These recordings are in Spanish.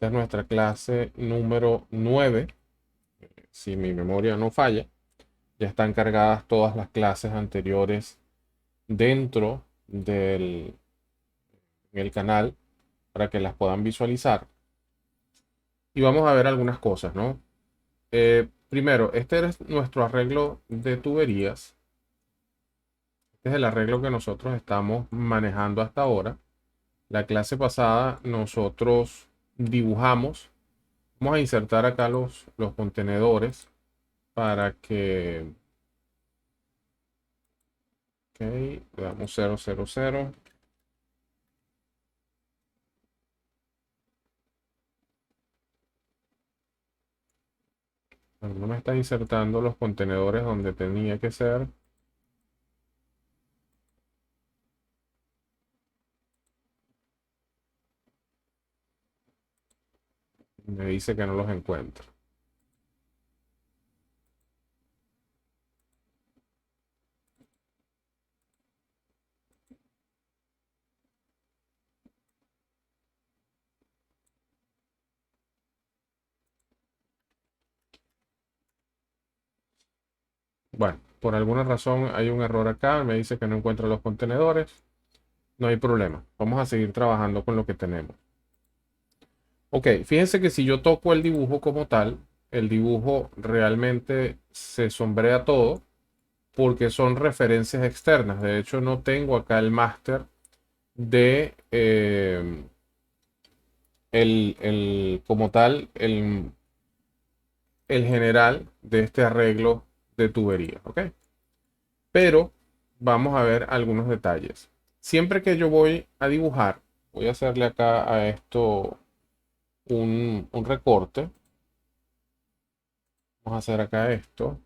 Esta es nuestra clase número 9. Si mi memoria no falla, ya están cargadas todas las clases anteriores dentro del canal para que las puedan visualizar. Y vamos a ver algunas cosas, ¿no? Primero, este es nuestro arreglo de tuberías. Este es el arreglo que nosotros estamos manejando hasta ahora. La clase pasada nosotros dibujamos. Vamos a insertar acá los contenedores para que... Ok, le damos 000. No me está insertando los contenedores donde tenía que ser. Me dice que no los encuentro. Bueno, por alguna razón hay un error acá. Me dice que no encuentra los contenedores. No hay problema. Vamos a seguir trabajando con lo que tenemos. Ok, fíjense que si yo toco el dibujo como tal, el dibujo realmente se sombrea todo porque son referencias externas. De hecho, no tengo acá el máster de como tal, el general de este arreglo de tubería. ¿Ok? Pero vamos a ver algunos detalles. Siempre que yo voy a dibujar, voy a hacerle acá a esto un recorte. Vamos a hacer acá esto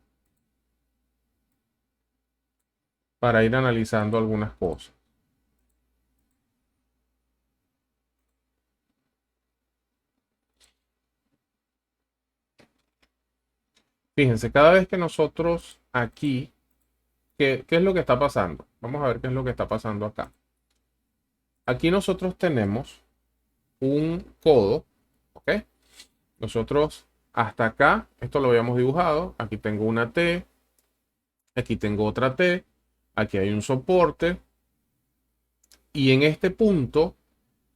para ir analizando algunas cosas. Fíjense, cada vez que nosotros aquí, ¿qué es lo que está pasando? Vamos a ver qué es lo que está pasando acá. Aquí nosotros tenemos un codo, ¿ok? Nosotros hasta acá, esto lo habíamos dibujado. Aquí tengo una T, aquí tengo otra T, aquí hay un soporte. Y en este punto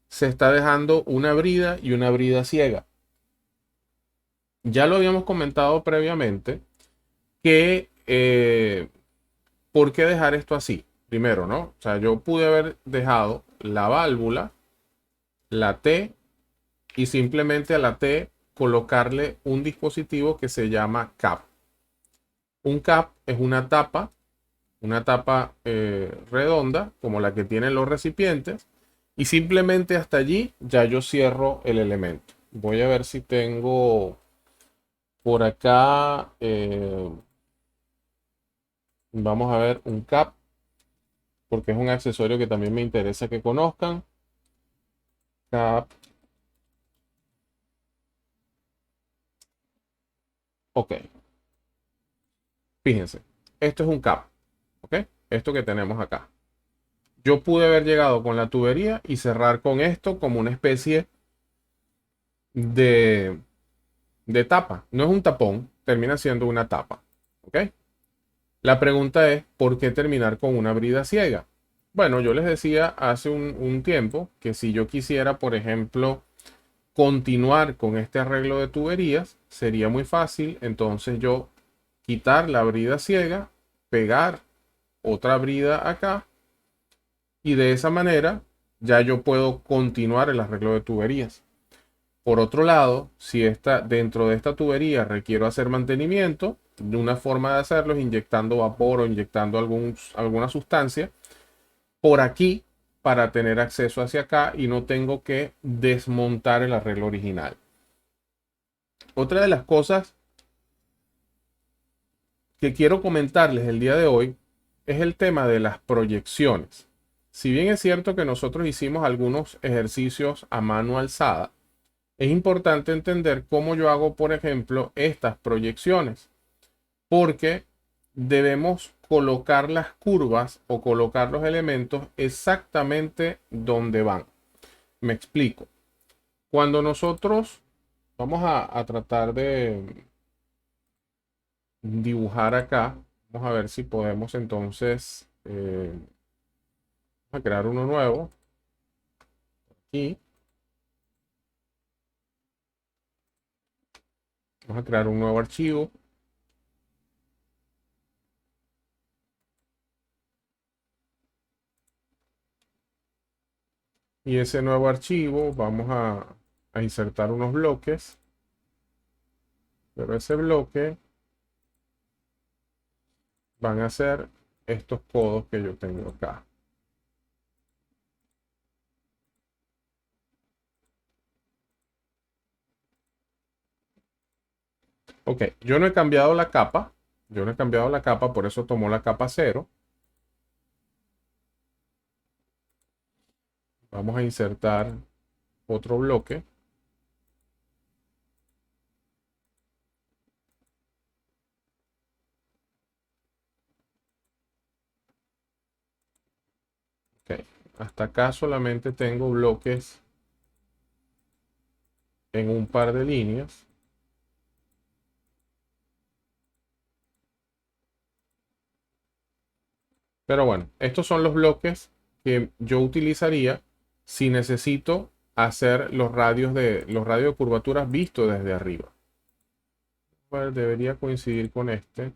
se está dejando una brida y una brida ciega. Ya lo habíamos comentado previamente que ¿por qué dejar esto así? Primero, ¿no? O sea, yo pude haber dejado la válvula, la T, y simplemente a la T colocarle un dispositivo que se llama cap. Un cap es una tapa redonda, como la que tienen los recipientes, y simplemente hasta allí ya yo cierro el elemento. Voy a ver si tengo por acá, vamos a ver un cap, porque es un accesorio que también me interesa que conozcan. Cap, ok. Fíjense, esto es un cap, ok. Esto que tenemos acá. Yo pude haber llegado con la tubería y cerrar con esto como una especie de, de tapa. No es un tapón, termina siendo una tapa, ok. La pregunta es, ¿por qué terminar con una brida ciega? Bueno, yo les decía hace un tiempo que si yo quisiera, por ejemplo, continuar con este arreglo de tuberías, sería muy fácil. Entonces yo quitar la brida ciega, pegar otra brida acá y de esa manera ya yo puedo continuar el arreglo de tuberías. Por otro lado, si dentro de esta tubería requiero hacer mantenimiento, de una forma de hacerlo es inyectando vapor o inyectando alguna sustancia por aquí para tener acceso hacia acá y no tengo que desmontar el arreglo original. Otra de las cosas que quiero comentarles el día de hoy es el tema de las proyecciones. Si bien es cierto que nosotros hicimos algunos ejercicios a mano alzada, es importante entender cómo yo hago, por ejemplo, estas proyecciones, porque debemos colocar las curvas o colocar los elementos exactamente donde van. Me explico. Cuando nosotros vamos a tratar de dibujar acá, vamos a ver si podemos entonces a crear uno nuevo aquí. Vamos a crear un nuevo archivo. Y ese nuevo archivo vamos a insertar unos bloques. Pero ese bloque van a ser estos codos que yo tengo acá. Ok, yo no he cambiado la capa. Yo no he cambiado la capa, por eso tomó la capa 0. Vamos a insertar otro bloque. Ok, hasta acá solamente tengo bloques en un par de líneas. Pero bueno, estos son los bloques que yo utilizaría si necesito hacer los radios de curvaturas visto desde arriba. Bueno, debería coincidir con este.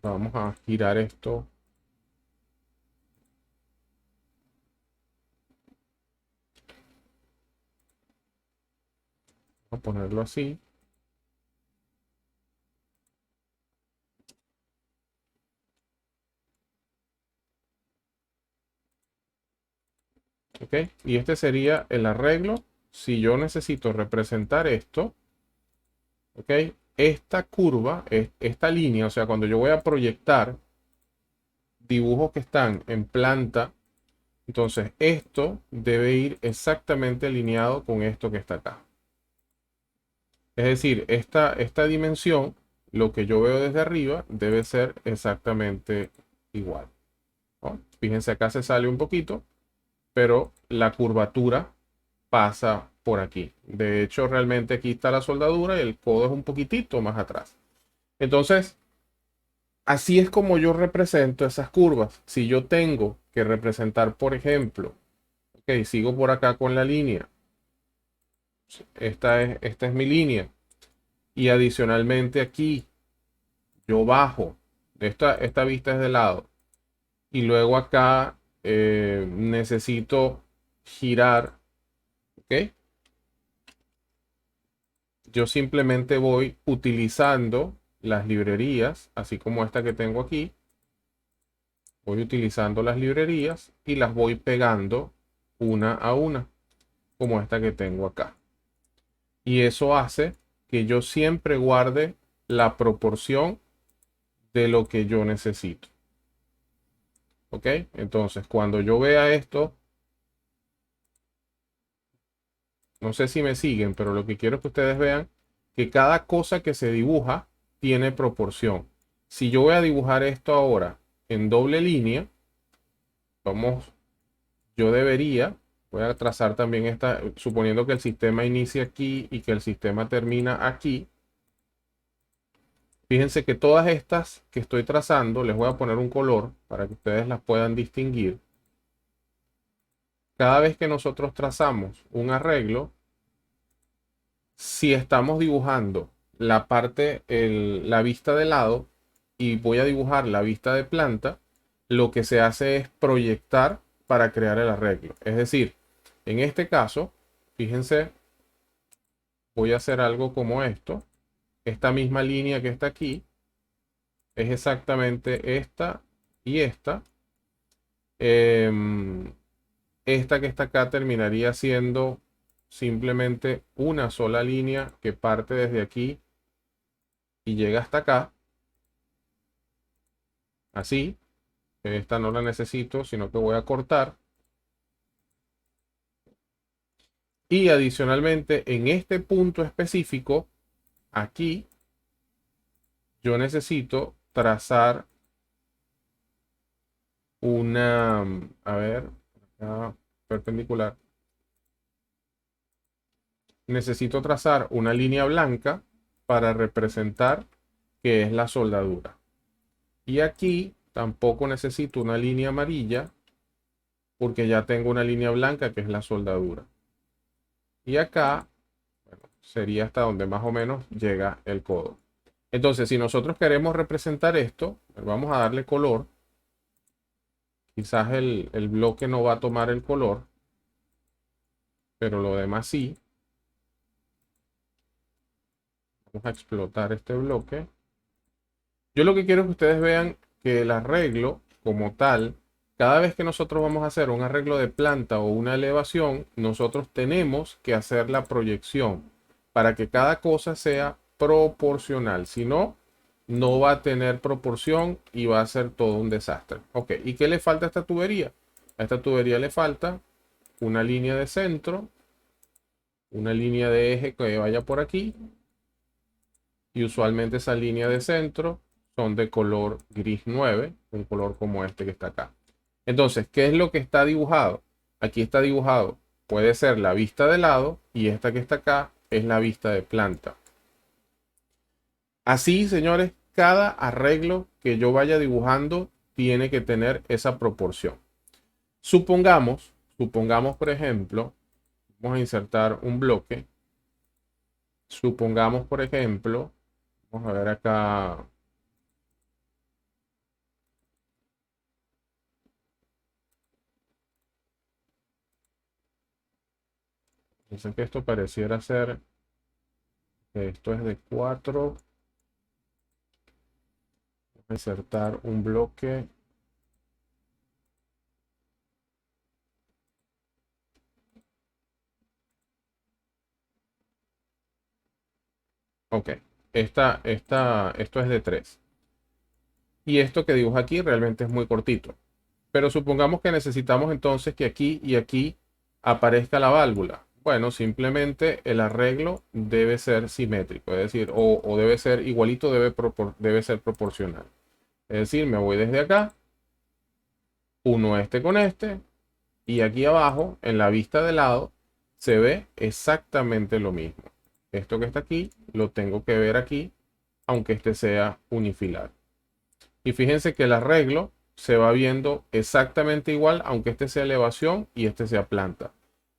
Vamos a girar esto. Vamos a ponerlo así. ¿Ok? Y este sería el arreglo. Si yo necesito representar esto, ¿ok? Esta curva, esta línea, o sea, cuando yo voy a proyectar dibujos que están en planta, entonces esto debe ir exactamente alineado con esto que está acá. Es decir, esta dimensión, lo que yo veo desde arriba, debe ser exactamente igual, ¿no? Fíjense, acá se sale un poquito, pero la curvatura pasa por aquí. De hecho, realmente aquí está la soldadura y el codo es un poquitito más atrás. Entonces, así es como yo represento esas curvas. Si yo tengo que representar, por ejemplo, ok, sigo por acá con la línea. Esta es mi línea. Y adicionalmente aquí, yo bajo. Esta vista es de lado. Y luego acá necesito girar. ¿Ok? Yo simplemente voy utilizando las librerías, así como esta que tengo aquí. Voy utilizando las librerías y las voy pegando una a una, como esta que tengo acá. Y eso hace que yo siempre guarde la proporción de lo que yo necesito. ¿Ok? Entonces, cuando yo vea esto, no sé si me siguen, pero lo que quiero es que ustedes vean que cada cosa que se dibuja tiene proporción. Si yo voy a dibujar esto ahora en doble línea, vamos, yo debería, voy a trazar también esta, suponiendo que el sistema inicia aquí y que el sistema termina aquí. Fíjense que todas estas que estoy trazando, les voy a poner un color para que ustedes las puedan distinguir. Cada vez que nosotros trazamos un arreglo, si estamos dibujando la parte, la vista de lado y voy a dibujar la vista de planta, lo que se hace es proyectar para crear el arreglo. Es decir, en este caso, fíjense, voy a hacer algo como esto. Esta misma línea que está aquí es exactamente esta y esta. Em, Esta que está acá terminaría siendo simplemente una sola línea que parte desde aquí y llega hasta acá. Así. Esta no la necesito, sino que voy a cortar. Y adicionalmente, en este punto específico, aquí, yo necesito trazar una, a ver, acá, perpendicular. Necesito trazar una línea blanca para representar que es la soldadura. Y aquí tampoco necesito una línea amarilla porque ya tengo una línea blanca que es la soldadura. Y acá, bueno, sería hasta donde más o menos llega el codo. Entonces, si nosotros queremos representar esto, vamos a darle color. Quizás el bloque no va a tomar el color, pero lo demás sí. Vamos a explotar este bloque. Yo lo que quiero es que ustedes vean que el arreglo como tal, cada vez que nosotros vamos a hacer un arreglo de planta o una elevación, nosotros tenemos que hacer la proyección para que cada cosa sea proporcional. Si no, no va a tener proporción y va a ser todo un desastre. Ok, ¿y qué le falta a esta tubería? A esta tubería le falta una línea de centro, una línea de eje que vaya por aquí, y usualmente esa línea de centro son de color gris 9, un color como este que está acá. Entonces, ¿qué es lo que está dibujado? Aquí está dibujado, puede ser la vista de lado y esta que está acá es la vista de planta. Así, señores, cada arreglo que yo vaya dibujando tiene que tener esa proporción. Supongamos, por ejemplo, vamos a insertar un bloque. Supongamos, por ejemplo, vamos a ver acá. Dicen que esto pareciera ser, esto es de 4. Vamos a insertar un bloque. Ok, esto es de 3. Y esto que dibuja aquí realmente es muy cortito. Pero supongamos que necesitamos entonces que aquí y aquí aparezca la válvula. Bueno, simplemente el arreglo debe ser simétrico, es decir, o debe ser igualito, debe ser proporcional. Es decir, me voy desde acá, uno este con este, y aquí abajo, en la vista de lado, se ve exactamente lo mismo. Esto que está aquí, lo tengo que ver aquí, aunque este sea unifilar. Y fíjense que el arreglo se va viendo exactamente igual, aunque este sea elevación y este sea planta.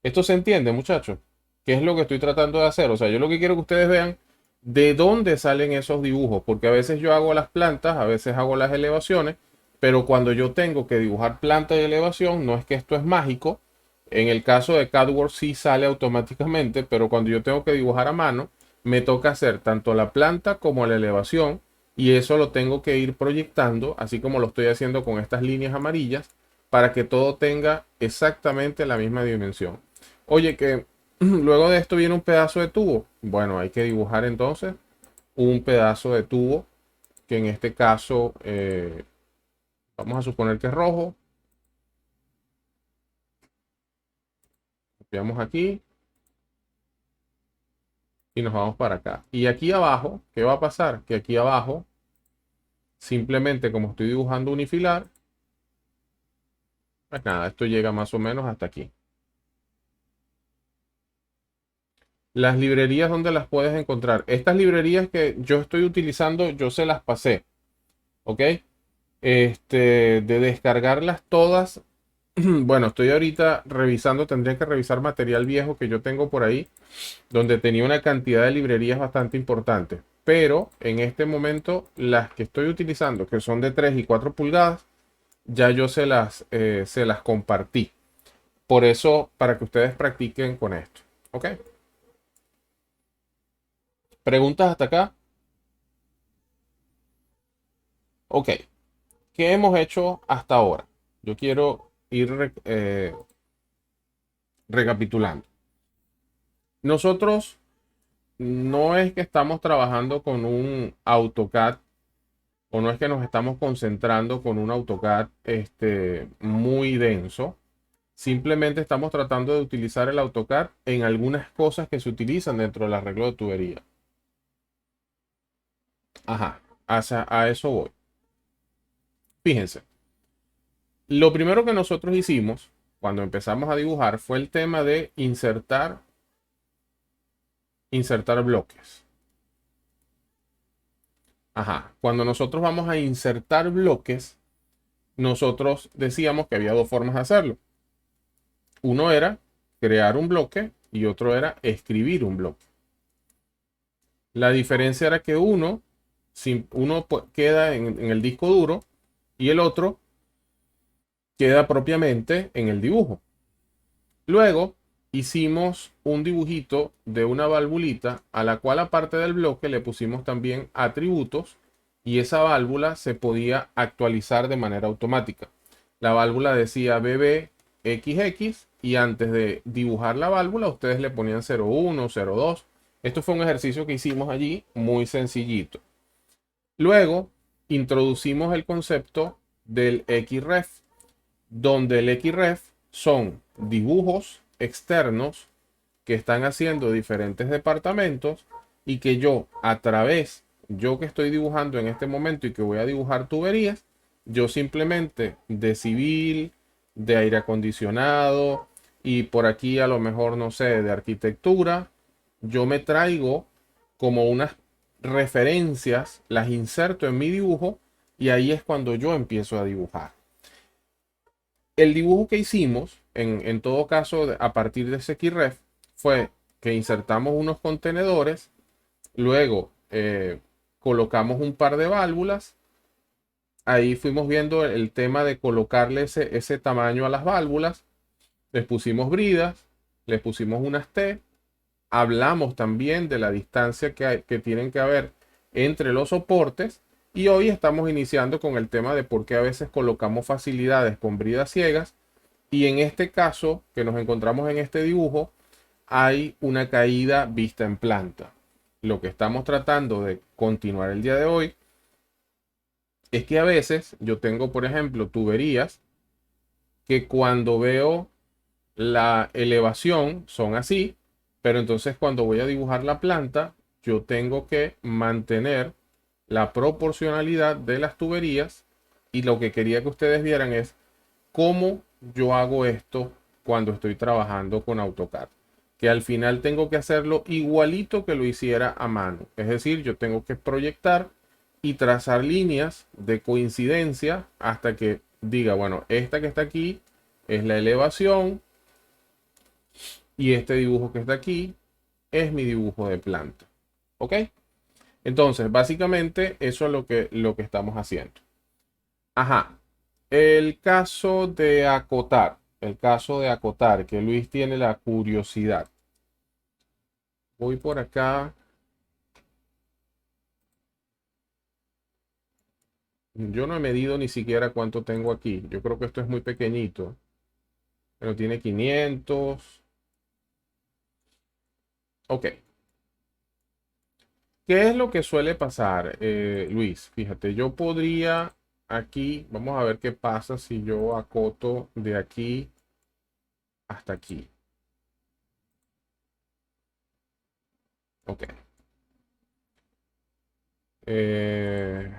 Esto se entiende, muchachos. ¿Qué es lo que estoy tratando de hacer? O sea, yo lo que quiero que ustedes vean de dónde salen esos dibujos, porque a veces yo hago las plantas, a veces hago las elevaciones, pero cuando yo tengo que dibujar planta y elevación, no es que esto es mágico. En el caso de CADWORKS sí sale automáticamente, pero cuando yo tengo que dibujar a mano, me toca hacer tanto la planta como la elevación y eso lo tengo que ir proyectando, así como lo estoy haciendo con estas líneas amarillas, para que todo tenga exactamente la misma dimensión. Oye, que luego de esto viene un pedazo de tubo. Bueno, hay que dibujar entonces un pedazo de tubo, que en este caso vamos a suponer que es rojo. Copiamos aquí y nos vamos para acá. Y aquí abajo, ¿qué va a pasar? Que aquí abajo, simplemente como estoy dibujando unifilar, pues nada, esto llega más o menos hasta aquí. Las librerías donde las puedes encontrar. Estas librerías que yo estoy utilizando, yo se las pasé. ¿Ok? De descargarlas todas. Bueno, estoy ahorita revisando, tendría que revisar material viejo que yo tengo por ahí, donde tenía una cantidad de librerías bastante importante. Pero en este momento, las que estoy utilizando, que son de 3 y 4 pulgadas, ya yo se las compartí. Por eso, para que ustedes practiquen con esto. ¿Ok? ¿Preguntas hasta acá? Ok. ¿Qué hemos hecho hasta ahora? Yo quiero ir recapitulando. Nosotros no es que estamos trabajando con un AutoCAD o no es que nos estamos concentrando con un AutoCAD muy denso. Simplemente estamos tratando de utilizar el AutoCAD en algunas cosas que se utilizan dentro del arreglo de tubería. Ajá, a eso voy. Fíjense. Lo primero que nosotros hicimos cuando empezamos a dibujar fue el tema de insertar bloques. Ajá. Cuando nosotros vamos a insertar bloques, nosotros decíamos que había dos formas de hacerlo. Uno era crear un bloque y otro era escribir un bloque. La diferencia era que uno queda en el disco duro y el otro queda propiamente en el dibujo. Luego hicimos un dibujito de una valvulita a la cual aparte del bloque le pusimos también atributos y esa válvula se podía actualizar de manera automática. La válvula decía BBXX y antes de dibujar la válvula ustedes le ponían 01, 02. Esto fue un ejercicio que hicimos allí muy sencillito. Luego introducimos el concepto del XREF, donde el XREF son dibujos externos que están haciendo diferentes departamentos y que yo que estoy dibujando en este momento y que voy a dibujar tuberías, yo simplemente de civil, de aire acondicionado y por aquí a lo mejor, no sé, de arquitectura, yo me traigo como unas referencias, las inserto en mi dibujo y ahí es cuando yo empiezo a dibujar. El dibujo que hicimos, en todo caso, a partir de ese XREF, fue que insertamos unos contenedores, luego colocamos un par de válvulas, ahí fuimos viendo el tema de colocarle ese tamaño a las válvulas, les pusimos bridas, les pusimos unas T, hablamos también de la distancia que tienen que haber entre los soportes y hoy estamos iniciando con el tema de por qué a veces colocamos facilidades con bridas ciegas y en este caso que nos encontramos en este dibujo hay una caída vista en planta. Lo que estamos tratando de continuar el día de hoy es que a veces yo tengo, por ejemplo, tuberías que cuando veo la elevación son así, pero entonces cuando voy a dibujar la planta, yo tengo que mantener la proporcionalidad de las tuberías y lo que quería que ustedes vieran es cómo yo hago esto cuando estoy trabajando con AutoCAD. Que al final tengo que hacerlo igualito que lo hiciera a mano. Es decir, yo tengo que proyectar y trazar líneas de coincidencia hasta que diga, bueno, esta que está aquí es la elevación y este dibujo que está aquí es mi dibujo de planta. ¿Ok? Entonces, básicamente eso es lo que estamos haciendo. Ajá. El caso de acotar. El caso de acotar, que Luis tiene la curiosidad. Voy por acá. Yo no he medido ni siquiera cuánto tengo aquí. Yo creo que esto es muy pequeñito. Pero tiene 500. Ok. ¿Qué es lo que suele pasar, Luis? Fíjate, yo podría aquí, vamos a ver qué pasa si yo acoto de aquí hasta aquí. Ok. Eh,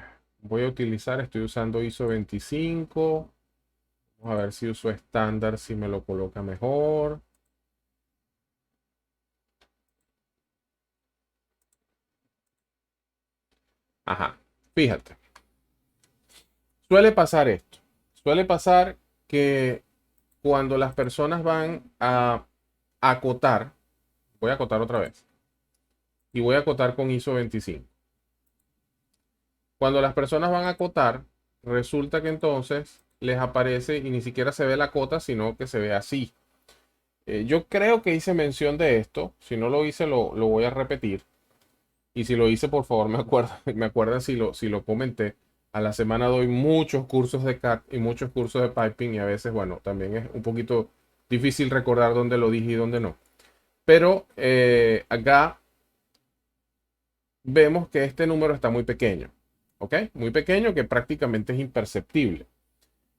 voy a utilizar, estoy usando ISO 25. Vamos a ver si uso estándar, si me lo coloca mejor. Ajá. Fíjate. Suele pasar esto. Suele pasar que cuando las personas van a acotar, voy a acotar otra vez. Y voy a acotar con ISO 25. Cuando las personas van a acotar, resulta que entonces les aparece y ni siquiera se ve la cota, sino que se ve así. Yo creo que hice mención de esto. Si no lo hice, lo voy a repetir. Y si lo hice, por favor, me acuerdan si lo comenté. A la semana doy muchos cursos de CAD y muchos cursos de piping y a veces, bueno, también es un poquito difícil recordar dónde lo dije y dónde no. Pero acá vemos que este número está muy pequeño. ¿Ok? Muy pequeño que prácticamente es imperceptible.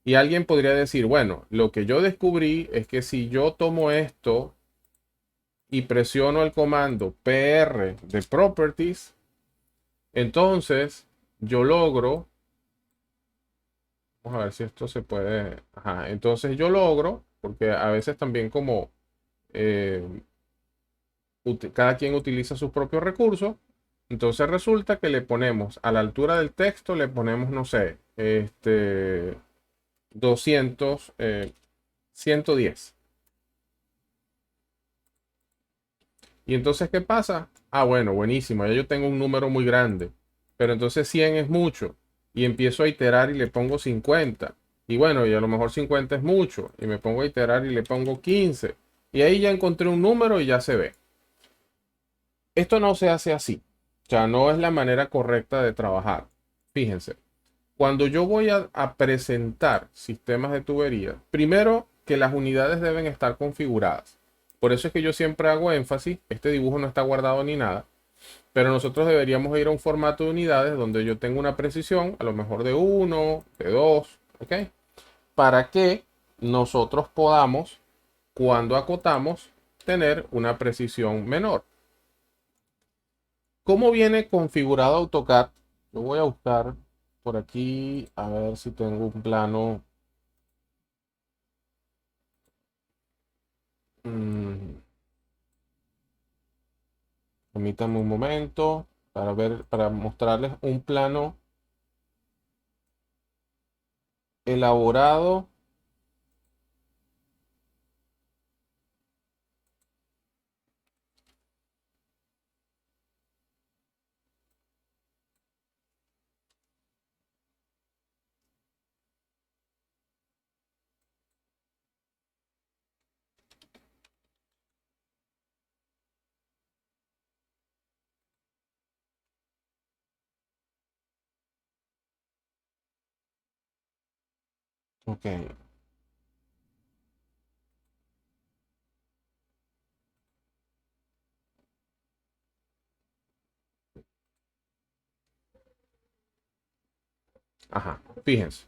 Y alguien podría decir, bueno, lo que yo descubrí es que si yo tomo esto y presiono el comando PR de Properties, entonces yo logro Vamos a ver si esto se puede. Ajá, entonces yo logro, porque a veces también como eh, cada quien utiliza sus propios recursos, entonces resulta que le ponemos a la altura del texto, le ponemos, no sé, 200, 110. Y entonces, ¿qué pasa? Ah, bueno, buenísimo, ya yo tengo un número muy grande, pero entonces 100 es mucho. Y empiezo a iterar y le pongo 50. Y bueno, y a lo mejor 50 es mucho. Y me pongo a iterar y le pongo 15. Y ahí ya encontré un número y ya se ve. Esto no se hace así. O sea, no es la manera correcta de trabajar. Fíjense, cuando yo voy a presentar sistemas de tubería, primero que las unidades deben estar configuradas. Por eso es que yo siempre hago énfasis, este dibujo no está guardado ni nada, pero nosotros deberíamos ir a un formato de unidades donde yo tenga una precisión, a lo mejor de 1, de 2, ¿ok? Para que nosotros podamos, cuando acotamos, tener una precisión menor. ¿Cómo viene configurado AutoCAD? Yo voy a buscar por aquí a ver si tengo un plano. Mm, Permítanme un momento para ver, para mostrarles un plano elaborado. Ok, ajá, fíjense.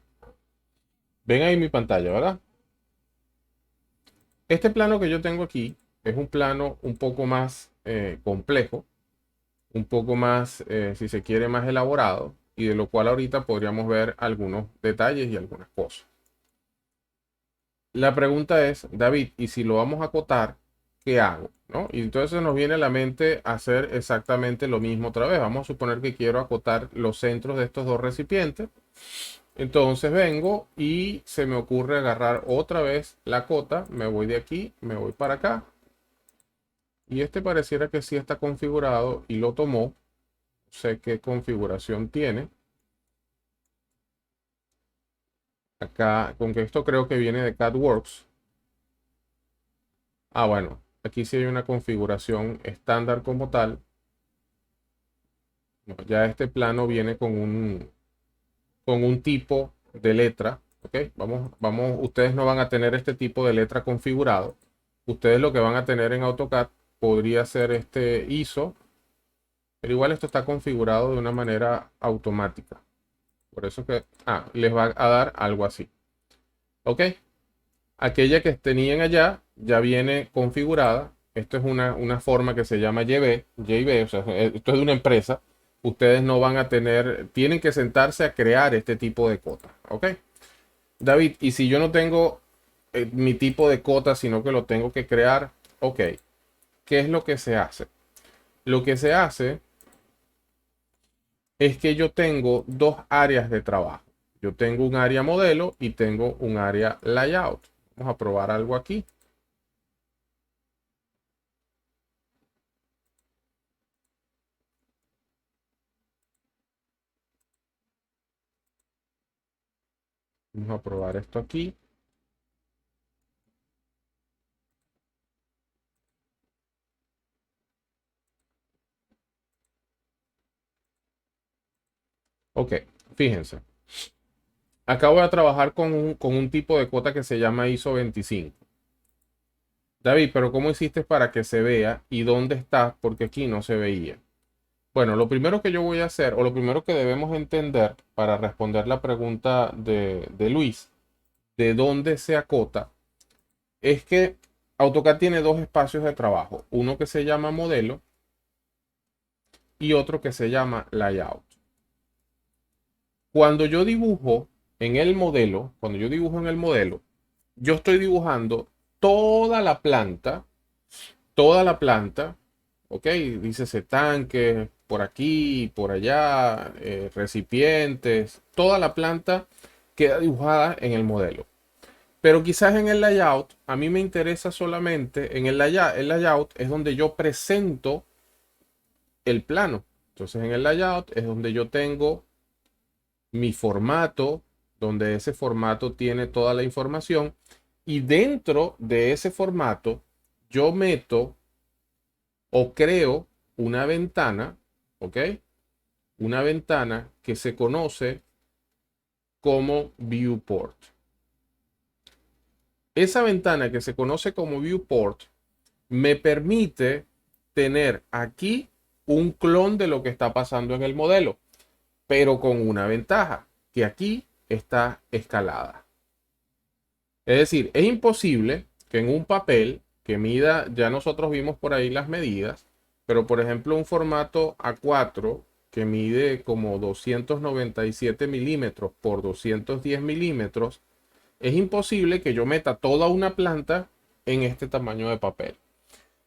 Ven ahí mi pantalla, ¿verdad? Este plano que yo tengo aquí es un plano un poco más complejo, un poco más, si se quiere, más elaborado, y de lo cual ahorita podríamos ver algunos detalles y algunas cosas. La pregunta es, David, ¿y si lo vamos a acotar, qué hago? ¿No? Y entonces nos viene a la mente hacer exactamente lo mismo otra vez. Vamos a suponer que quiero acotar los centros de estos dos recipientes. Entonces vengo y se me ocurre agarrar otra vez la cota. Me voy de aquí, me voy para acá. Y este pareciera que sí está configurado y lo tomó. Sé qué configuración tiene. Acá, con que esto creo que viene de CADWorks. Ah, bueno, aquí sí hay una configuración estándar como tal. No, ya este plano viene con un tipo de letra. ¿Ok? Vamos, ustedes no van a tener este tipo de letra configurado. Ustedes lo que van a tener en AutoCAD podría ser este ISO, pero igual esto está configurado de una manera automática. Por eso que les va a dar algo así. ¿Ok? Aquella que tenían allá ya viene configurada. Esto es una forma que se llama JB, o sea, esto es de una empresa. Ustedes no van a tener, tienen que sentarse a crear este tipo de cota. ¿Ok? David, y si yo no tengo mi tipo de cota, sino que lo tengo que crear, ok, ¿qué es lo que se hace? Lo que se hace es que yo tengo dos áreas de trabajo. Yo tengo un área modelo y tengo un área layout. Vamos a probar algo aquí. Vamos a probar esto aquí. Ok, fíjense. Acá voy a trabajar con un tipo de cuota que se llama ISO 25. David, pero ¿cómo hiciste para que se vea y dónde está? Porque aquí no se veía. Bueno, lo primero que yo voy a hacer, o lo primero que debemos entender para responder la pregunta de Luis, de dónde se acota, es que AutoCAD tiene dos espacios de trabajo, uno que se llama modelo y otro que se llama layout. Cuando yo dibujo en el modelo, cuando yo dibujo en el modelo, yo estoy dibujando toda la planta, ¿ok? Dice ese tanque, por aquí, por allá, recipientes, toda la planta queda dibujada en el modelo. Pero quizás en el layout, a mí me interesa solamente, en el layout es donde yo presento el plano. Entonces en el layout es donde yo tengo mi formato, donde ese formato tiene toda la información. Y dentro de ese formato, yo meto o creo una ventana, ¿ok? Una ventana que se conoce como viewport. Esa ventana que se conoce como viewport me permite tener aquí un clon de lo que está pasando en el modelo, pero con una ventaja, que aquí está escalada. Es decir, es imposible que en un papel que mida, ya nosotros vimos por ahí las medidas, pero por ejemplo un formato A4 que mide como 297 milímetros por 210 milímetros, es imposible que yo meta toda una planta en este tamaño de papel.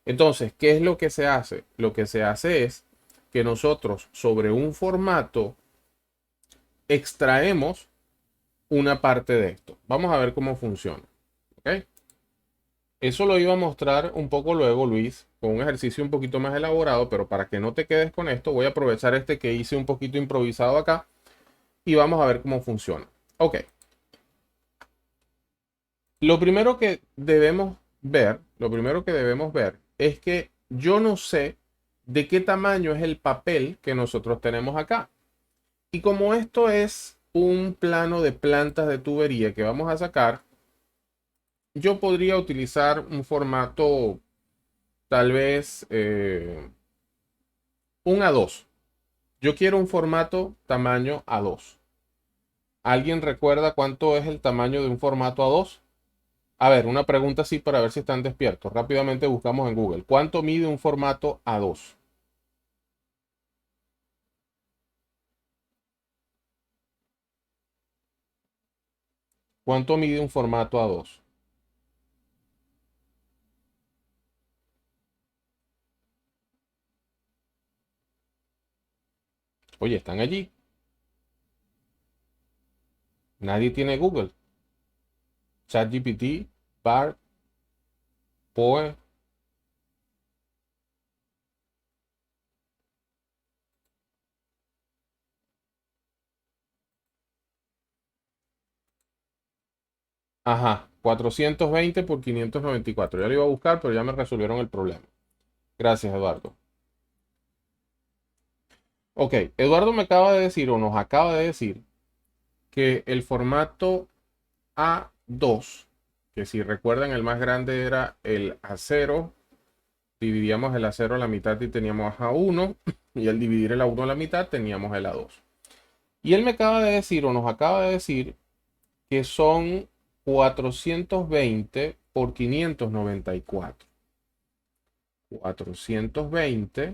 Entonces, ¿qué es lo que se hace? Lo que se hace es que nosotros sobre un formato extraemos una parte de esto. Vamos a ver cómo funciona. ¿Ok? Eso lo iba a mostrar un poco luego, Luis, con un ejercicio un poquito más elaborado, pero para que no te quedes con esto, voy a aprovechar este que hice un poquito improvisado acá y vamos a ver cómo funciona. Ok. Lo primero que debemos ver es que yo no sé de qué tamaño es el papel que nosotros tenemos acá. Y como esto es un plano de plantas de tubería que vamos a sacar, yo podría utilizar un formato tal vez un A2. Yo quiero un formato tamaño A2. ¿Alguien recuerda cuánto es el tamaño de un formato A2? A ver, una pregunta así para ver si están despiertos. Rápidamente buscamos en Google. ¿Cuánto mide un formato A2? ¿Cuánto mide un formato A2? Oye, están allí. Nadie tiene Google. ChatGPT, Bard, Poe. Ajá, 420 por 594. Ya lo iba a buscar, pero ya me resolvieron el problema. Gracias, Eduardo. Ok, Eduardo me acaba de decir o nos acaba de decir que el formato A2, que si recuerdan el más grande era el A0, dividíamos el A0 a la mitad y teníamos A1, y al dividir el A1 a la mitad teníamos el A2. Y él me acaba de decir o nos acaba de decir que son 420 por 594. 420,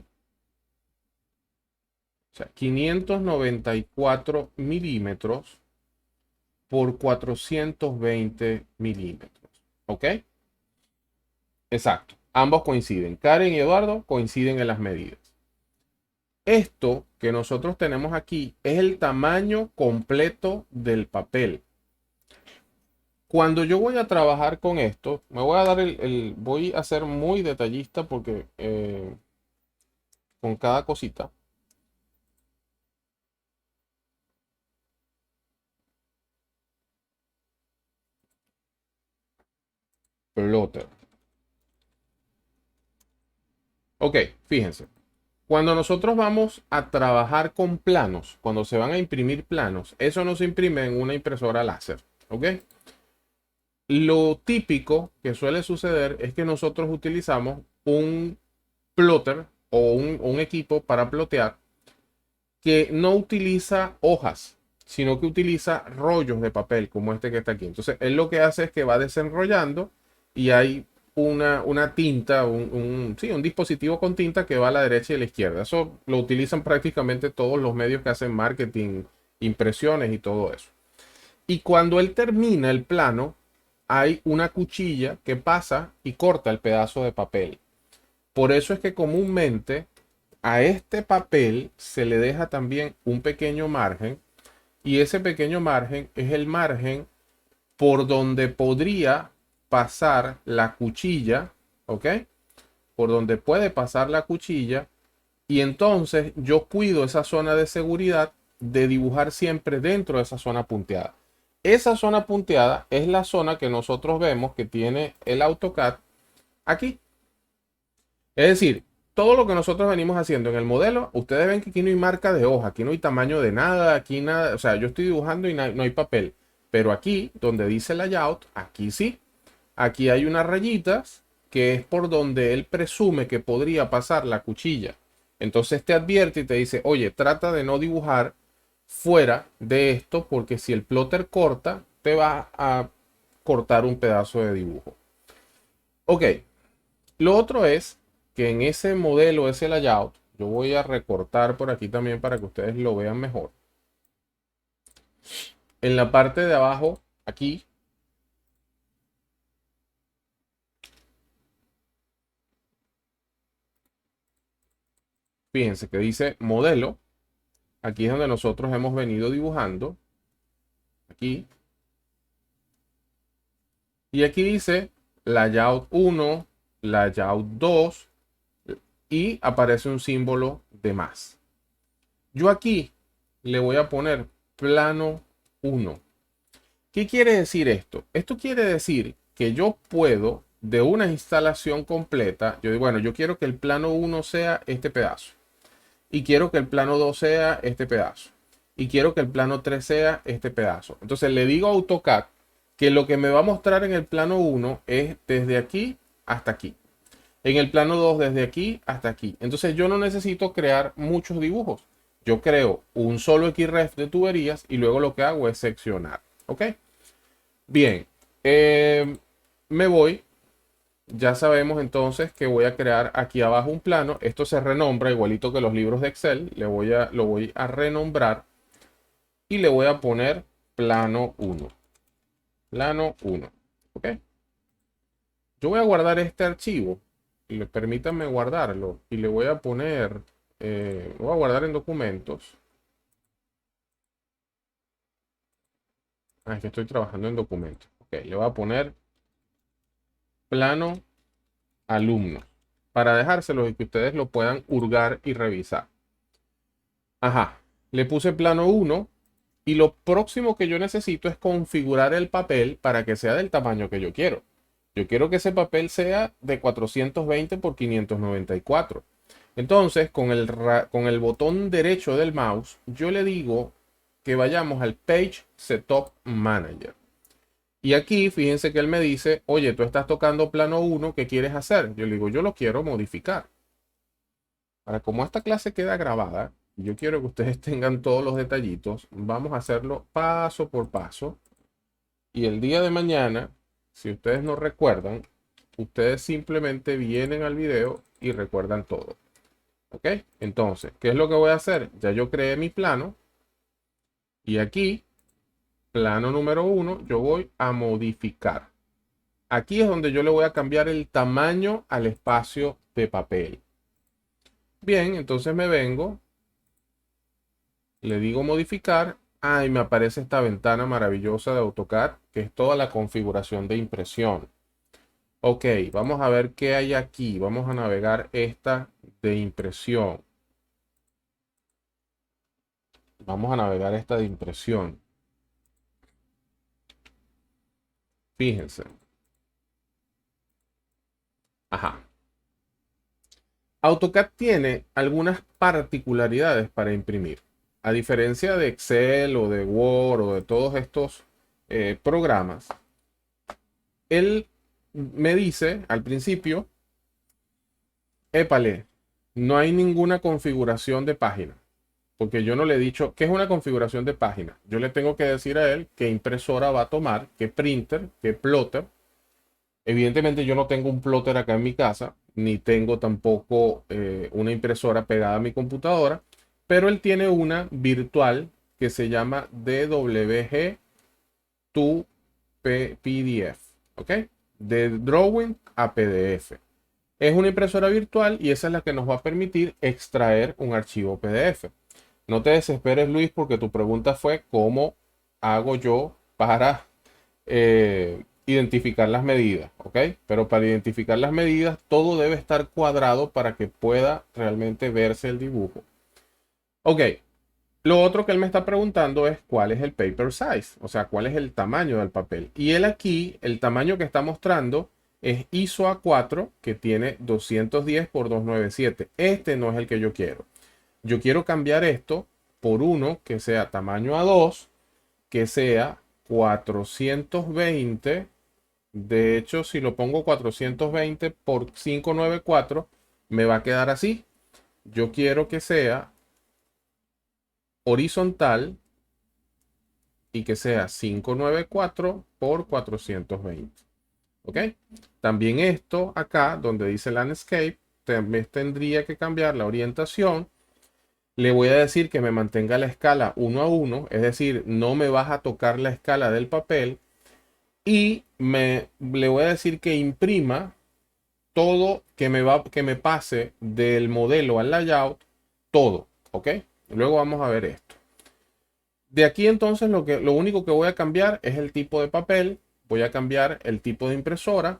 o sea, 594 milímetros por 420 milímetros. ¿Ok? Exacto. Ambos coinciden. Karen y Eduardo coinciden en las medidas. Esto que nosotros tenemos aquí es el tamaño completo del papel. Cuando yo voy a trabajar con esto, me voy a dar voy a ser muy detallista porque con cada cosita. Plotter. Ok, fíjense. Cuando nosotros vamos a trabajar con planos, cuando se van a imprimir planos, eso no se imprime en una impresora láser. ¿Ok? Lo típico que suele suceder es que nosotros utilizamos un plotter o un equipo para plotear que no utiliza hojas, sino que utiliza rollos de papel como este que está aquí. Entonces, él lo que hace es que va desenrollando y hay una tinta, sí, un dispositivo con tinta que va a la derecha y a la izquierda. Eso lo utilizan prácticamente todos los medios que hacen marketing, impresiones y todo eso. Y cuando él termina el plano, hay una cuchilla que pasa y corta el pedazo de papel. Por eso es que comúnmente a este papel se le deja también un pequeño margen, y ese pequeño margen es el margen por donde podría pasar la cuchilla, ¿ok? Por donde puede pasar la cuchilla, y entonces yo cuido esa zona de seguridad de dibujar siempre dentro de esa zona punteada. Esa zona punteada es la zona que nosotros vemos que tiene el AutoCAD aquí. Es decir, todo lo que nosotros venimos haciendo en el modelo, ustedes ven que aquí no hay marca de hoja, aquí no hay tamaño de nada, aquí nada, o sea, yo estoy dibujando y no hay papel. Pero aquí, donde dice layout, aquí sí. Aquí hay unas rayitas que es por donde él presume que podría pasar la cuchilla. Entonces te advierte y te dice, oye, trata de no dibujar fuera de esto porque si el plotter corta, te va a cortar un pedazo de dibujo. Ok, lo otro es que en ese modelo, ese layout, yo voy a recortar por aquí también para que ustedes lo vean mejor. En la parte de abajo, aquí, fíjense que dice modelo. Aquí es donde nosotros hemos venido dibujando. Aquí. Y aquí dice layout 1, layout 2 y aparece un símbolo de más. Yo aquí le voy a poner plano 1. ¿Qué quiere decir esto? Esto quiere decir que yo puedo de una instalación completa, yo digo, bueno, yo quiero que el plano 1 sea este pedazo. Y quiero que el plano 2 sea este pedazo. Y quiero que el plano 3 sea este pedazo. Entonces le digo a AutoCAD que lo que me va a mostrar en el plano 1 es desde aquí hasta aquí. En el plano 2 desde aquí hasta aquí. Entonces yo no necesito crear muchos dibujos. Yo creo un solo XREF de tuberías y luego lo que hago es seccionar. ¿Ok? Bien. Me voy. Ya sabemos entonces que voy a crear aquí abajo un plano. Esto se renombra igualito que los libros de Excel. Lo voy a renombrar y le voy a poner plano 1. Plano 1. ¿Ok? Yo voy a guardar este archivo. Permítanme guardarlo. Y le voy a poner... lo voy a guardar en documentos. Es que estoy trabajando en documentos. Ok, le voy a poner plano alumno. Para dejárselo y que ustedes lo puedan hurgar y revisar. Ajá. Le puse plano 1. Y lo próximo que yo necesito es configurar el papel para que sea del tamaño que yo quiero. Yo quiero que ese papel sea de 420 por 594. Entonces, con el botón derecho del mouse, yo le digo que vayamos al Page Setup Manager. Y aquí, fíjense que él me dice, oye, tú estás tocando plano 1, ¿qué quieres hacer? Yo le digo, yo lo quiero modificar. Ahora, como esta clase queda grabada, yo quiero que ustedes tengan todos los detallitos. Vamos a hacerlo paso por paso. Y el día de mañana, si ustedes no recuerdan, ustedes simplemente vienen al video y recuerdan todo. ¿Ok? Entonces, ¿qué es lo que voy a hacer? Ya yo creé mi plano. Y aquí, plano número 1, yo voy a modificar. Aquí es donde yo le voy a cambiar el tamaño al espacio de papel. Bien, entonces me vengo. Le digo modificar. Y me aparece esta ventana maravillosa de AutoCAD, que es toda la configuración de impresión. Ok, vamos a ver qué hay aquí. Vamos a navegar esta de impresión. Vamos a navegar esta de impresión. Fíjense. Ajá. AutoCAD tiene algunas particularidades para imprimir. A diferencia de Excel o de Word o de todos estos programas, él me dice al principio, épale, no hay ninguna configuración de página. Porque yo no le he dicho qué es una configuración de página. Yo le tengo que decir a él qué impresora va a tomar, qué printer, qué plotter. Evidentemente yo no tengo un plotter acá en mi casa, ni tengo tampoco una impresora pegada a mi computadora, pero él tiene una virtual que se llama DWG tu PDF, ¿ok? De drawing a PDF. Es una impresora virtual y esa es la que nos va a permitir extraer un archivo PDF. No te desesperes, Luis, porque tu pregunta fue cómo hago yo para identificar las medidas, ¿ok? Pero para identificar las medidas, todo debe estar cuadrado para que pueda realmente verse el dibujo. Ok, lo otro que él me está preguntando es cuál es el paper size, o sea, cuál es el tamaño del papel. Y él aquí, el tamaño que está mostrando es ISO A4, que tiene 210 por 297. Este no es el que yo quiero. Yo quiero cambiar esto por uno que sea tamaño A2, que sea 420. De hecho, si lo pongo 420 por 594, me va a quedar así. Yo quiero que sea horizontal y que sea 594 por 420. ¿Ok? También esto acá, donde dice landscape, también tendría que cambiar la orientación. Le voy a decir que me mantenga la escala 1 a 1, es decir, no me vas a tocar la escala del papel. Y le voy a decir que imprima todo, que me pase del modelo al layout, todo, ¿ok? Luego vamos a ver esto. De aquí entonces lo único que voy a cambiar es el tipo de papel, voy a cambiar el tipo de impresora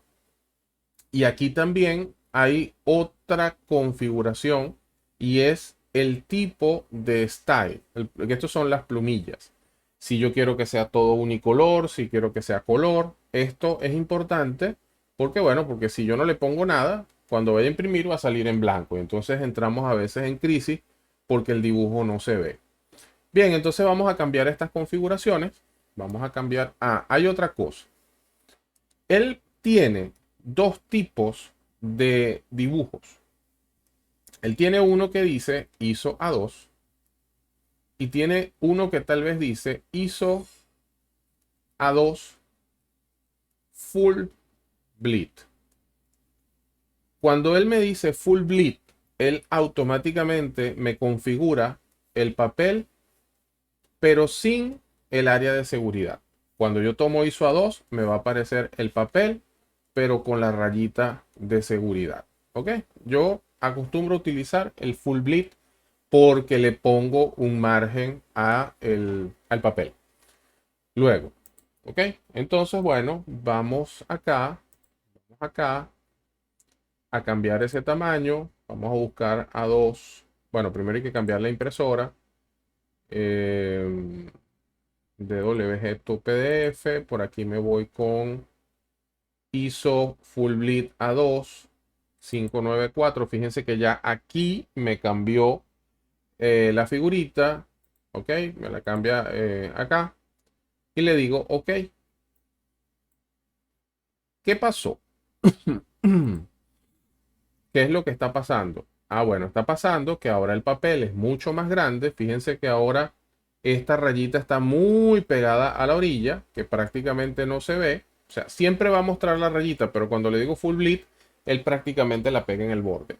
y aquí también hay otra configuración y es el tipo de style. Estos son las plumillas. Si yo quiero que sea todo unicolor, si quiero que sea color, esto es importante porque bueno, porque si yo no le pongo nada, cuando vaya a imprimir va a salir en blanco. Entonces entramos a veces en crisis porque el dibujo no se ve. Bien, entonces vamos a cambiar estas configuraciones. Vamos a cambiar. Ah, hay otra cosa. Él tiene dos tipos de dibujos. Él tiene uno que dice ISO A2 y tiene uno que tal vez dice ISO A2 Full Bleed. Cuando él me dice Full Bleed, él automáticamente me configura el papel, pero sin el área de seguridad. Cuando yo tomo ISO A2, me va a aparecer el papel, pero con la rayita de seguridad. ¿Ok? Yo acostumbro a utilizar el Full Bleed porque le pongo un margen al papel. Luego, ¿ok? Entonces, bueno, vamos acá a cambiar ese tamaño. Vamos a buscar A2. Bueno, primero hay que cambiar la impresora. DWG to PDF. Por aquí me voy con ISO Full Bleed A2 594. Fíjense que ya aquí me cambió la figurita. Ok, me la cambia acá. Y le digo ok. ¿Qué pasó? ¿Qué es lo que está pasando? Ah, bueno, está pasando que ahora el papel es mucho más grande. Fíjense que ahora esta rayita está muy pegada a la orilla, que prácticamente no se ve. O sea, siempre va a mostrar la rayita, pero cuando le digo full bleed, él prácticamente la pega en el borde.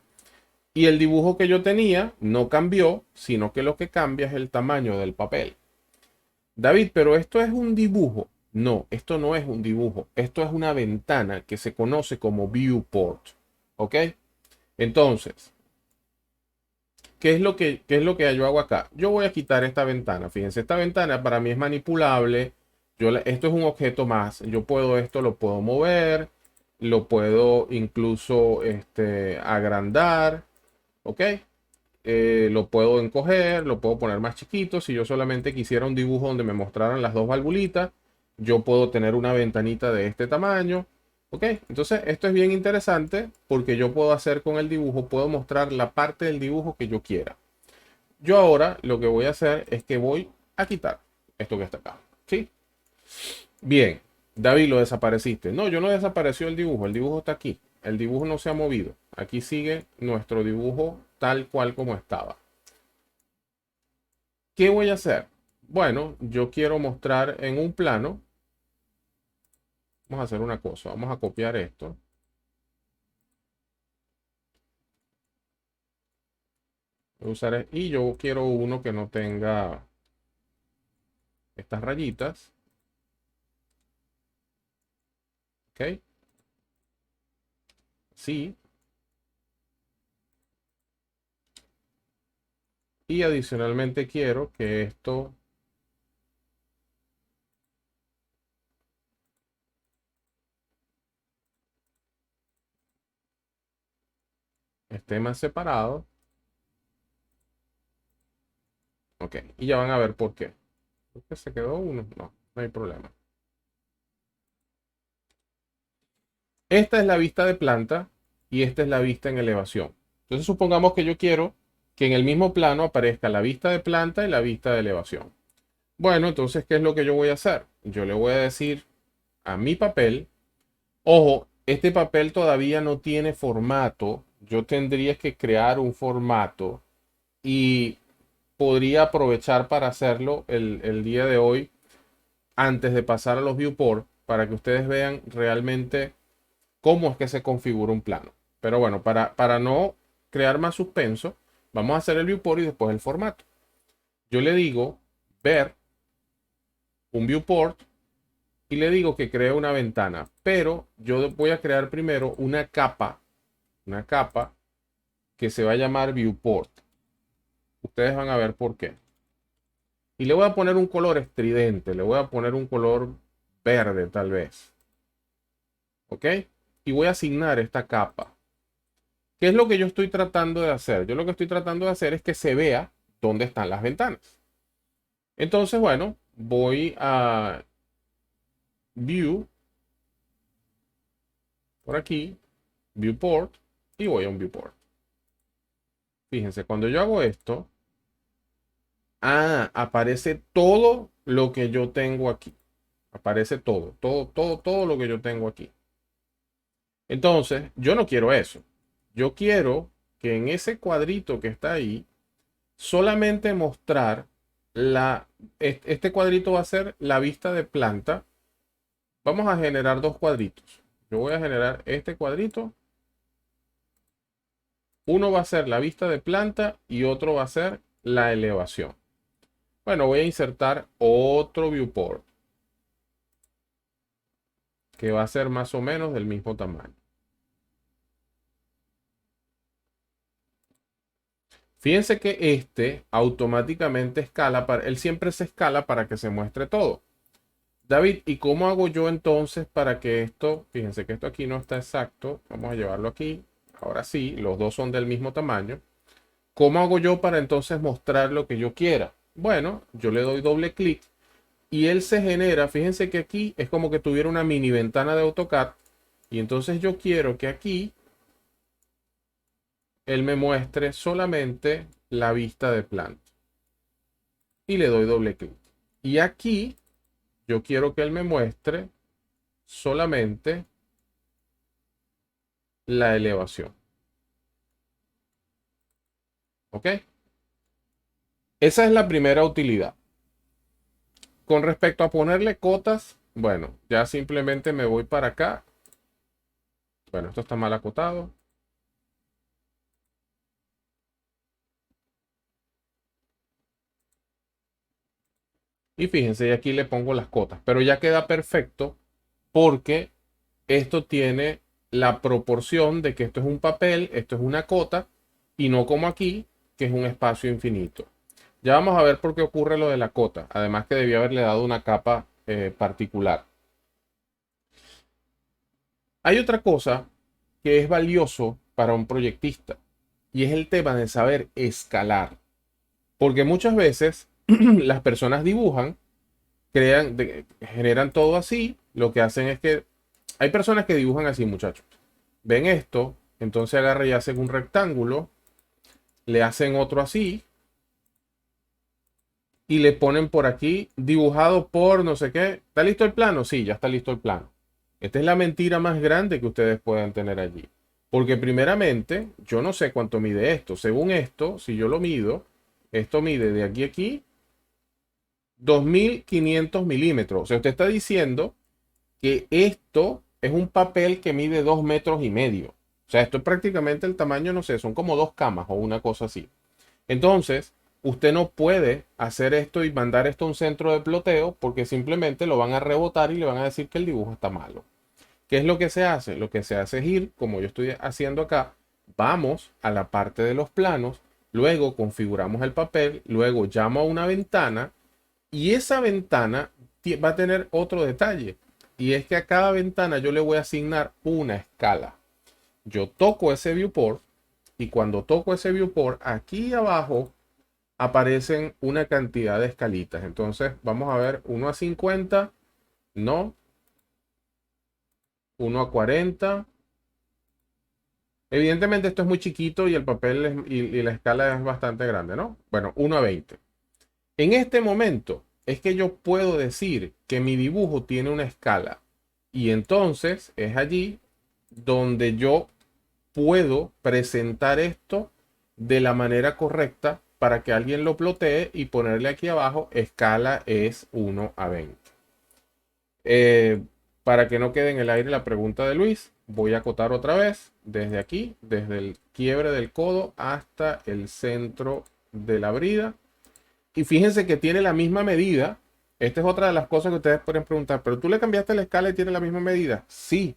Y el dibujo que yo tenía no cambió, sino que lo que cambia es el tamaño del papel. David, pero esto es un dibujo. No, esto no es un dibujo. Esto es una ventana que se conoce como viewport. ¿Ok? Entonces, qué es lo que yo hago acá? Yo voy a quitar esta ventana. Fíjense, esta ventana para mí es manipulable. Esto es un objeto más. Yo puedo esto, lo puedo mover, lo puedo incluso agrandar. ¿Ok? Lo puedo encoger, lo puedo poner más chiquito. Si yo solamente quisiera un dibujo donde me mostraran las dos valvulitas, yo puedo tener una ventanita de este tamaño. Ok, entonces esto es bien interesante porque yo puedo hacer con el dibujo, puedo mostrar la parte del dibujo que yo quiera. Yo ahora lo que voy a hacer es que voy a quitar esto que está acá. ¿Sí? Bien, David, lo desapareciste. No, yo no desapareció el dibujo está aquí. El dibujo no se ha movido. Aquí sigue nuestro dibujo tal cual como estaba. ¿Qué voy a hacer? Bueno, yo quiero mostrar en un plano. Vamos a hacer una cosa. Vamos a copiar esto. Voy a usar, y yo quiero uno que no tenga estas rayitas. ¿Ok? Sí. Y adicionalmente quiero que esto esté más separado. Ok, y ya van a ver por qué. ¿Por qué se quedó uno? No, no hay problema. Esta es la vista de planta y esta es la vista en elevación. Entonces supongamos que yo quiero que en el mismo plano aparezca la vista de planta y la vista de elevación. Bueno, entonces, ¿qué es lo que yo voy a hacer? Yo le voy a decir a mi papel, ojo, este papel todavía no tiene formato. Yo tendría que crear un formato y podría aprovechar para hacerlo el día de hoy antes de pasar a los viewport para que ustedes vean realmente cómo es que se configura un plano. Pero bueno, para no crear más suspenso, vamos a hacer el viewport y después el formato. Yo le digo ver un viewport y le digo que cree una ventana, pero yo voy a crear primero una capa que se va a llamar viewport. Ustedes van a ver por qué. Y le voy a poner un color estridente, le voy a poner un color verde tal vez. ¿Ok? Y voy a asignar esta capa. ¿Qué es lo que yo estoy tratando de hacer? Yo lo que estoy tratando de hacer es que se vea dónde están las ventanas. Entonces, bueno, voy a View, por aquí, Viewport, y voy a un Viewport. Fíjense, cuando yo hago esto, aparece todo lo que yo tengo aquí. Aparece todo lo que yo tengo aquí. Entonces, yo no quiero eso. Yo quiero que en ese cuadrito que está ahí, solamente mostrar este cuadrito va a ser la vista de planta. Vamos a generar dos cuadritos. Yo voy a generar este cuadrito. Uno va a ser la vista de planta y otro va a ser la elevación. Bueno, voy a insertar otro viewport que va a ser más o menos del mismo tamaño. Fíjense que este automáticamente escala, él siempre se escala para que se muestre todo. David, ¿y cómo hago yo entonces para que esto, fíjense que esto aquí no está exacto, vamos a llevarlo aquí, ahora sí, los dos son del mismo tamaño. ¿Cómo hago yo para entonces mostrar lo que yo quiera? Bueno, yo le doy doble clic y él se genera, fíjense que aquí es como que tuviera una mini ventana de AutoCAD y entonces yo quiero que aquí él me muestre solamente la vista de planta y le doy doble clic. Y aquí yo quiero que él me muestre solamente la elevación. ¿Ok? Esa es la primera utilidad. Con respecto a ponerle cotas, bueno, ya simplemente me voy para acá. Bueno, esto está mal acotado. Y fíjense, y aquí le pongo las cotas. Pero ya queda perfecto porque esto tiene la proporción de que esto es un papel, esto es una cota, y no como aquí, que es un espacio infinito. Ya vamos a ver por qué ocurre lo de la cota. Además que debía haberle dado una capa particular. Hay otra cosa que es valioso para un proyectista y es el tema de saber escalar. Porque muchas veces las personas dibujan, generan todo así. Lo que hacen es que hay personas que dibujan así, muchachos. Ven esto, entonces agarran y hacen un rectángulo, le hacen otro así y le ponen por aquí dibujado por no sé qué. ¿Está listo el plano? Sí, ya está listo el plano. Esta es la mentira más grande que ustedes puedan tener allí. Porque primeramente, yo no sé cuánto mide esto. Según esto, si yo lo mido, esto mide de aquí a aquí 2500 milímetros. O sea, usted está diciendo que esto es un papel que mide 2,5 metros. O sea, esto es prácticamente el tamaño, no sé, son como dos camas o una cosa así. Entonces, usted no puede hacer esto y mandar esto a un centro de ploteo porque simplemente lo van a rebotar y le van a decir que el dibujo está malo. ¿Qué es lo que se hace? Lo que se hace es ir, como yo estoy haciendo acá, vamos a la parte de los planos, luego configuramos el papel, luego llamo a una ventana y esa ventana va a tener otro detalle. Y es que a cada ventana yo le voy a asignar una escala. Yo toco ese viewport y cuando toco ese viewport, aquí abajo aparecen una cantidad de escalitas. Entonces vamos a ver 1 a 50, no, 1 a 40. Evidentemente esto es muy chiquito y el papel y la escala es bastante grande, ¿no? Bueno, 1 a 20. En este momento es que yo puedo decir que mi dibujo tiene una escala y entonces es allí donde yo puedo presentar esto de la manera correcta para que alguien lo plotee y ponerle aquí abajo escala es 1 a 20. Para que no quede en el aire la pregunta de Luis, voy a acotar otra vez desde aquí, desde el quiebre del codo hasta el centro de la brida. Y fíjense que tiene la misma medida. Esta es otra de las cosas que ustedes pueden preguntar, pero tú le cambiaste la escala y tiene la misma medida. Sí,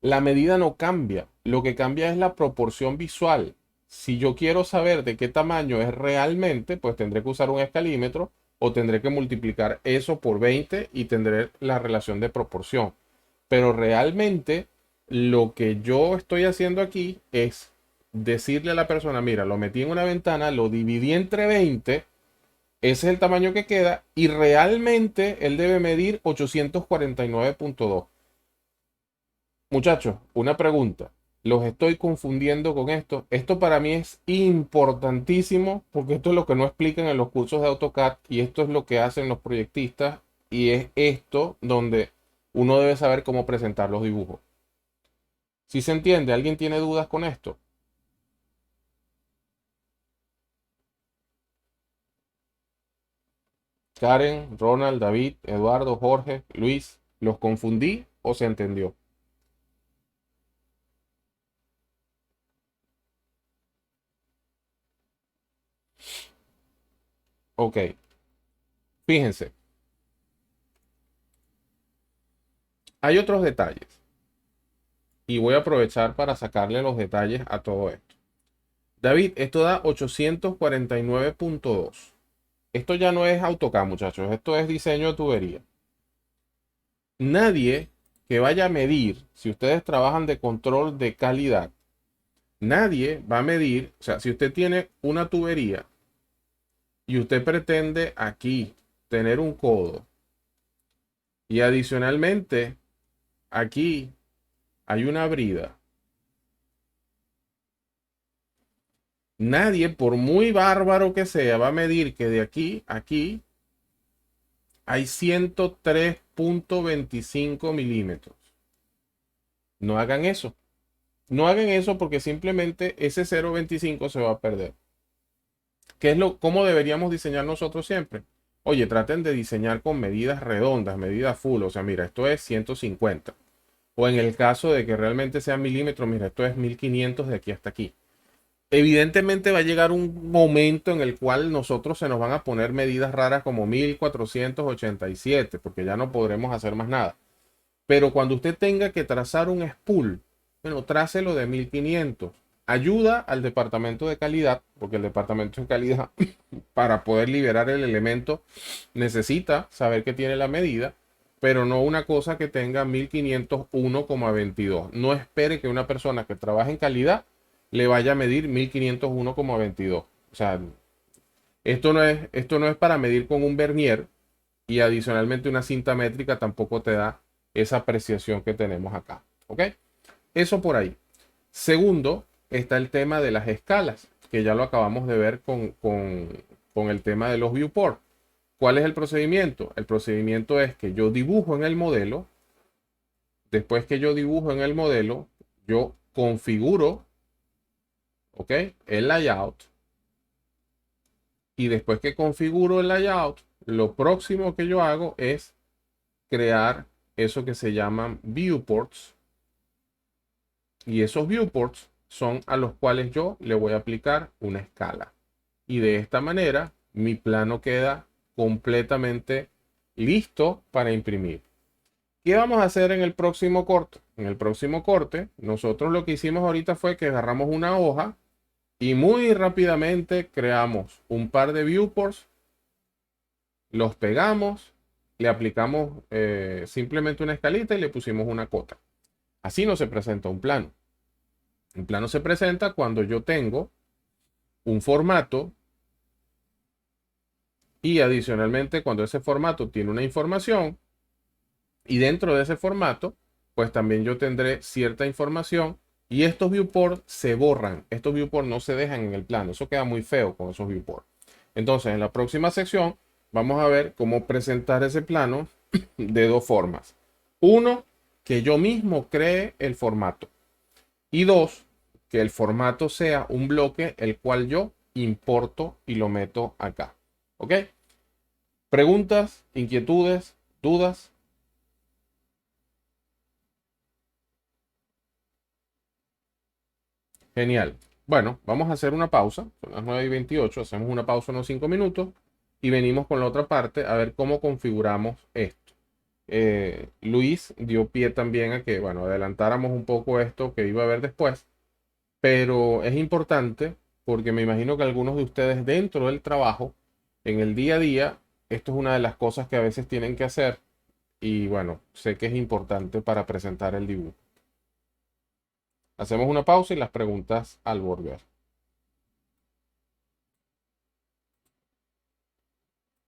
la medida no cambia. Lo que cambia es la proporción visual. Si yo quiero saber de qué tamaño es realmente, pues tendré que usar un escalímetro o tendré que multiplicar eso por 20 y tendré la relación de proporción. Pero realmente lo que yo estoy haciendo aquí es decirle a la persona, mira, lo metí en una ventana, lo dividí entre 20, ese es el tamaño que queda y realmente él debe medir 849.2. Muchachos, una pregunta. Los estoy confundiendo con esto. Esto para mí es importantísimo porque esto es lo que no explican en los cursos de AutoCAD y esto es lo que hacen los proyectistas y es esto donde uno debe saber cómo presentar los dibujos. ¿Sí se entiende? ¿Alguien tiene dudas con esto? Karen, Ronald, David, Eduardo, Jorge, Luis, ¿los confundí o se entendió? Ok, fíjense, hay otros detalles y voy a aprovechar para sacarle los detalles a todo esto. David, esto da 849.2. Esto ya no es AutoCAD, muchachos, esto es diseño de tubería. Nadie que vaya a medir, si ustedes trabajan de control de calidad, nadie va a medir, o sea, si usted tiene una tubería y usted pretende aquí tener un codo y adicionalmente aquí hay una brida. Nadie, por muy bárbaro que sea, va a medir que de aquí a aquí hay 103.25 milímetros. No hagan eso. No hagan eso porque simplemente ese 0.25 se va a perder. ¿Qué es cómo deberíamos diseñar nosotros siempre? Oye, traten de diseñar con medidas redondas, medidas full. O sea, mira, esto es 150. O en el caso de que realmente sea milímetros, mira, esto es 1500 de aquí hasta aquí. Evidentemente va a llegar un momento en el cual nosotros se nos van a poner medidas raras como 1487, porque ya no podremos hacer más nada. Pero cuando usted tenga que trazar un spool, bueno, trácelo de 1500. Ayuda al departamento de calidad, porque el departamento de calidad, para poder liberar el elemento, necesita saber que tiene la medida, pero no una cosa que tenga 1501,22. No espere que una persona que trabaje en calidad le vaya a medir 1501,22. O sea, esto no es para medir con un vernier y adicionalmente una cinta métrica tampoco te da esa apreciación que tenemos acá. ¿Ok? Eso por ahí. Segundo, está el tema de las escalas, que ya lo acabamos de ver con el tema de los viewports. ¿Cuál es el procedimiento? El procedimiento es que yo dibujo en el modelo. Después que yo dibujo en el modelo, yo configuro, ¿ok?, el layout. Y después que configuro el layout, lo próximo que yo hago es crear eso que se llaman viewports. Y esos viewports son a los cuales yo le voy a aplicar una escala. Y de esta manera mi plano queda completamente listo para imprimir. ¿Qué vamos a hacer en el próximo corte? En el próximo corte, nosotros lo que hicimos ahorita fue que agarramos una hoja y muy rápidamente creamos un par de viewports, los pegamos, le aplicamos simplemente una escalita y le pusimos una cota. Así no se presenta un plano. Un plano se presenta cuando yo tengo un formato y adicionalmente cuando ese formato tiene una información y dentro de ese formato pues también yo tendré cierta información y estos viewports se borran. Estos viewports no se dejan en el plano. Eso queda muy feo con esos viewports. Entonces en la próxima sección vamos a ver cómo presentar ese plano de dos formas. Uno, que yo mismo cree el formato. Y dos, que el formato sea un bloque el cual yo importo y lo meto acá. ¿Ok? Preguntas, inquietudes, dudas. Genial. Bueno, vamos a hacer una pausa. Son las 9:28. Hacemos una pausa unos 5 minutos y venimos con la otra parte a ver cómo configuramos esto. Luis dio pie también a que, bueno, adelantáramos un poco esto que iba a ver después, pero es importante porque me imagino que algunos de ustedes dentro del trabajo, en el día a día, esto es una de las cosas que a veces tienen que hacer y bueno, sé que es importante para presentar el dibujo. Hacemos una pausa y las preguntas al volver.